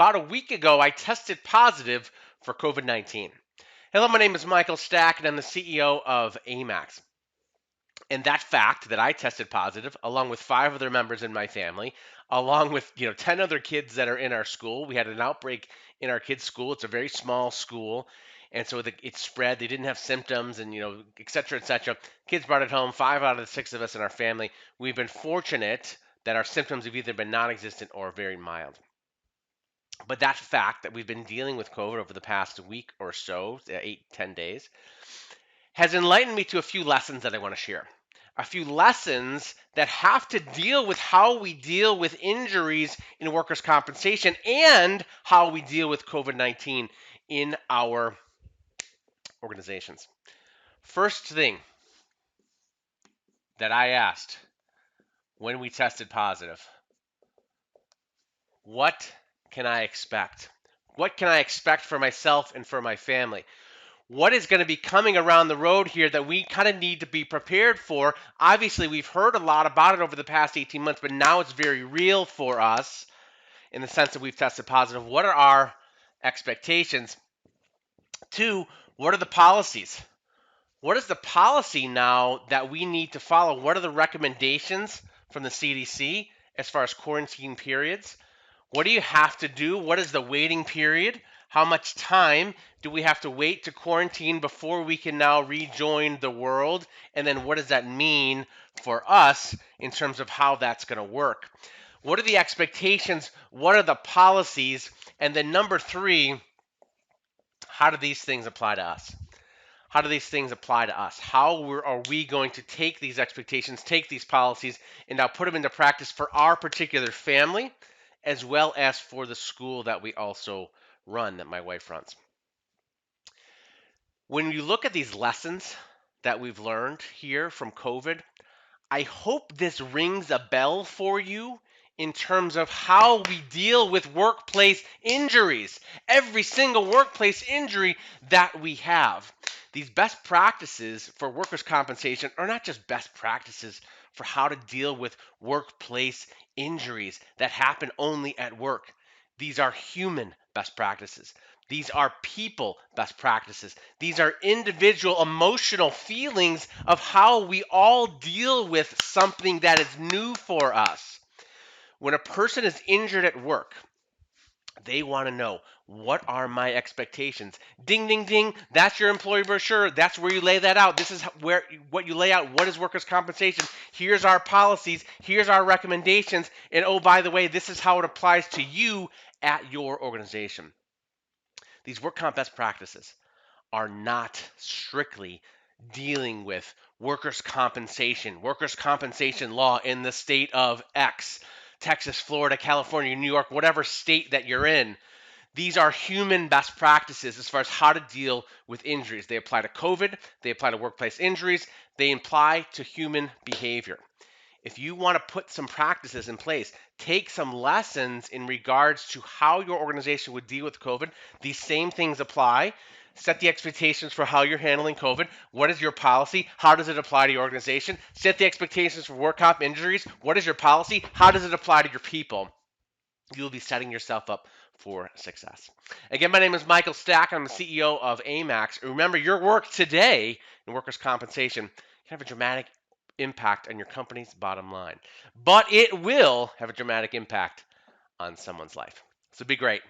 about a week ago, I tested positive for COVID-19. Hello, my name is Michael Stack, and I'm the CEO of Amax. And that fact that I tested positive, along with 5 other members in my family, along with 10 other kids that are in our school, we had an outbreak in our kids' school. It's a very small school, and so it spread. They didn't have symptoms, and et cetera, et cetera. Kids brought it home. 5 out of the 6 of us in our family. We've been fortunate that our symptoms have either been non-existent or very mild. But that fact that we've been dealing with COVID over the past week or so, 8, 10 days, has enlightened me to a few lessons that I want to share. A few lessons that have to deal with how we deal with injuries in workers' compensation and how we deal with COVID 19 in our organizations. First thing that I asked when we tested positive, what can I expect? What can I expect for myself and for my family? What is going to be coming around the road here that we kind of need to be prepared for? Obviously, we've heard a lot about it over the past 18 months, but now it's very real for us in the sense that we've tested positive. What are our expectations? 2, what are the policies? What is the policy now that we need to follow? What are the recommendations from the CDC as far as quarantine periods? What do you have to do? What is the waiting period? How much time do we have to wait to quarantine before we can now rejoin the world? And then what does that mean for us in terms of how that's going to work? What are the expectations? What are the policies? And then number 3, how do these things apply to us? How do these things apply to us? How are we going to take these expectations, take these policies, and now put them into practice for our particular family, as well as for the school that we also run, that my wife runs? When you look at these lessons that we've learned here from COVID, I hope this rings a bell for you in terms of how we deal with workplace injuries, every single workplace injury that we have. These best practices for workers' compensation are not just best practices for how to deal with workplace injuries that happen only at work. These are human best practices. These are people best practices. These are individual emotional feelings of how we all deal with something that is new for us. When a person is injured at work, they want to know, what are my expectations? Ding, ding, ding. That's your employee brochure. That's where you lay that out. This is where what you lay out. What is workers' compensation? Here's our policies. Here's our recommendations. And oh, by the way, this is how it applies to you at your organization. These work comp best practices are not strictly dealing with workers' compensation law in the state of X, Texas, Florida, California, New York, whatever state that you're in. These are human best practices as far as how to deal with injuries. They apply to COVID, they apply to workplace injuries, they apply to human behavior. If you want to put some practices in place, take some lessons in regards to how your organization would deal with COVID. These same things apply. Set the expectations for how you're handling COVID. What is your policy? How does it apply to your organization? Set the expectations for work comp injuries. What is your policy? How does it apply to your people? You'll be setting yourself up for success. Again, my name is Michael Stack. I'm the CEO of Amax. Remember, your work today in workers' compensation can have a dramatic impact on your company's bottom line, but it will have a dramatic impact on someone's life. So be great.